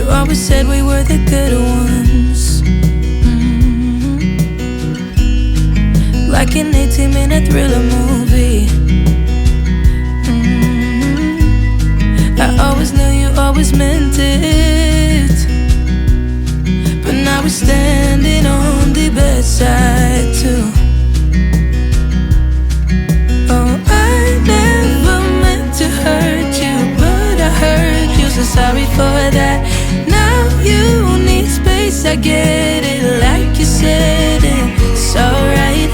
always said we were the good ones. Like an 18-minute thriller movie. I always knew you always meant it, but now we're standing on the bedside too. Oh, I never meant to hurt you, but I hurt you, so sorry for that. Now you need space, I get it, like you said, it's alright.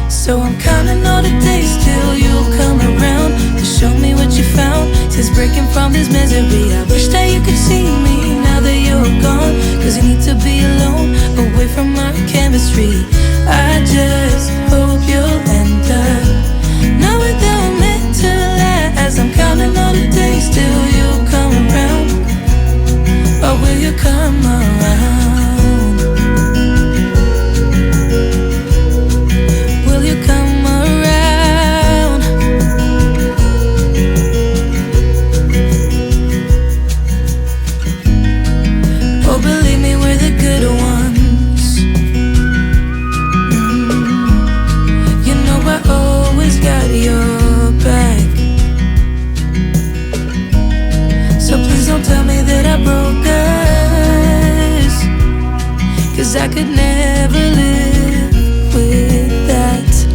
So I'm counting all the days till you come around to show me what you found. Since breaking from this misery, I wish that you could see me now that you're gone. Cause you need to be alone, away from our chemistry. I just hope you'll end up knowing that we're meant to last. I'm counting all the days till you come around. Or will you come around? Will you come around? Oh, believe me, we're the good ones. You know I always got your back. So please don't tell me that I broke us, cause I could never live with that.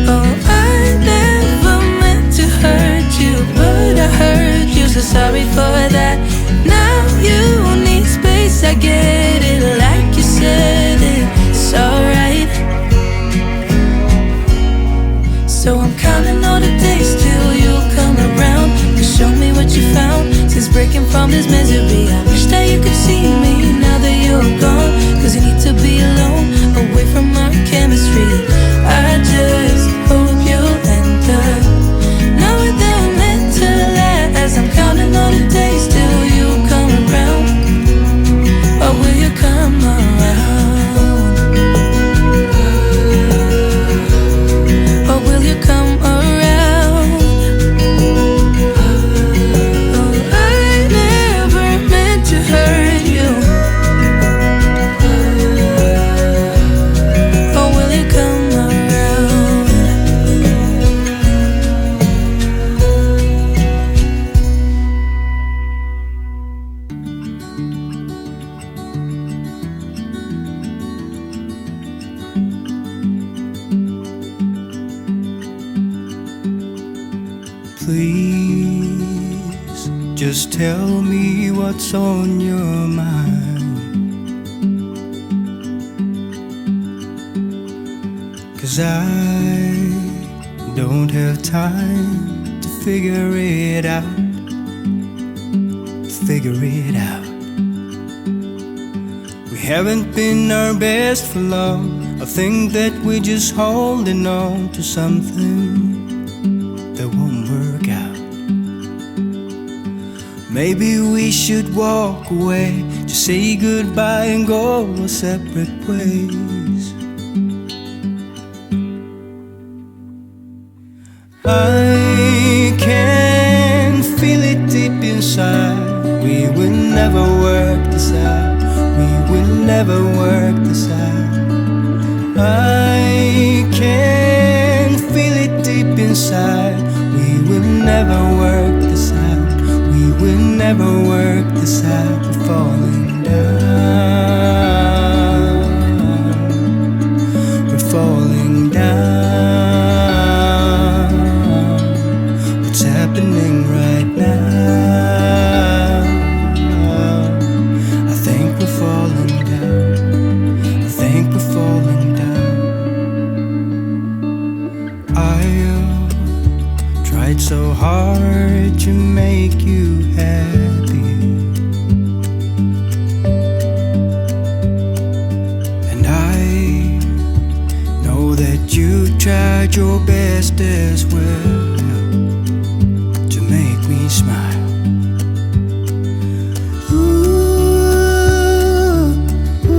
Oh, I never meant to hurt you, but I hurt you, so sorry for that. Now you need space, I get it, like you said, it's alright. So I'm counting all the days till you come around to show me what you found. Since breaking from this misery, I wish that you could see me now that you're gone. Cause you need to be alone, away from our chemistry. I just hope you'll end up knowing that we're meant to last. I'm counting all the days till you come around. Or will you come around? Or will you come around? Oh, I never meant to hurt you. Or will you come around? Please, just tell me what's on your mind. Cause I don't have time to figure it out. Figure it out. We haven't been our best for long. I think that we're just holding on to something that won't work out. Maybe we should walk away, just say goodbye and go our separate ways. I can feel it deep inside. We will never work this out. We will never work this out. I can feel it deep inside. We will never work this out. We will never work this out. We're falling down. We're falling down. What's happening right now? I think we're falling down. I think we're falling down. I tried so hard to make you happy, and I know that you tried your best as well to make me smile. Ooh, ooh, ooh.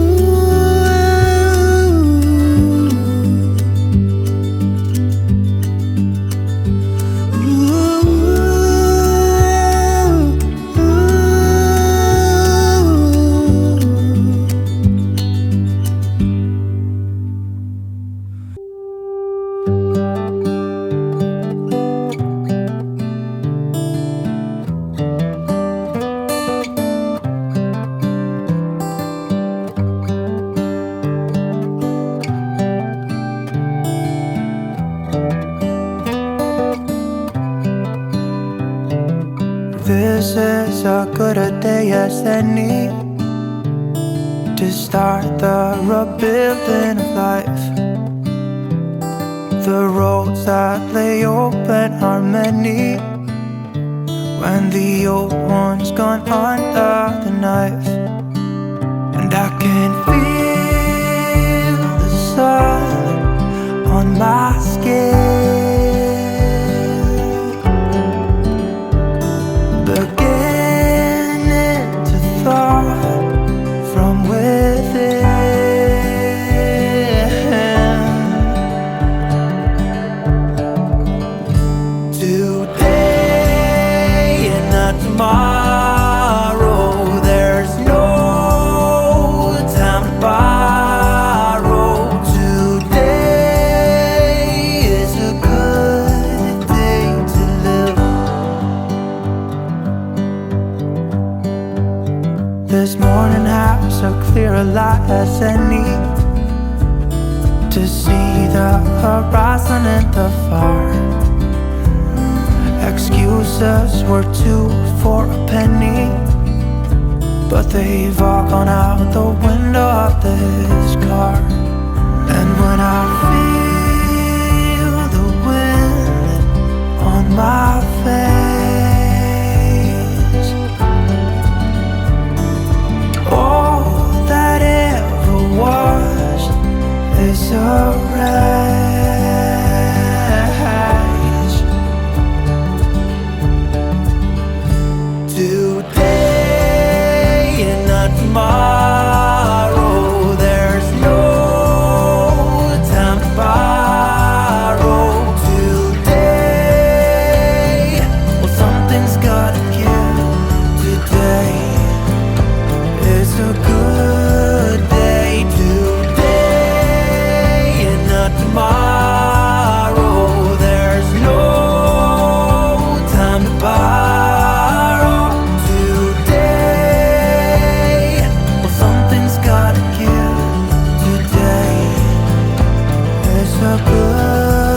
is as good a day as any to start the rebuilding of life. The roads that lay open are many when the old one's gone under the knife. And I can feel the sun on my skin, beginning to thaw from within. Today and not tomorrow, there's no time to borrow. Today is a good day to live. This morning has a clearer light as any to see the horizon and the far. Excuses were two for a penny, but they've all gone out the window of this car. And when I feel the wind on my face, all that ever was is a wreck. Today and not tomorrow, there's no time to borrow. Today, well, something's gotta give. Today is a good day. Today and not tomorrow, there's no time to borrow. A good day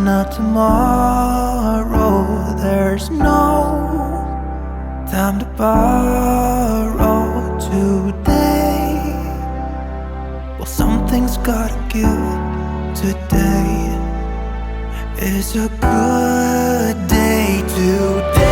to tomorrow, there's no time to borrow. Today, well, something's gotta give. Today is a good day. Today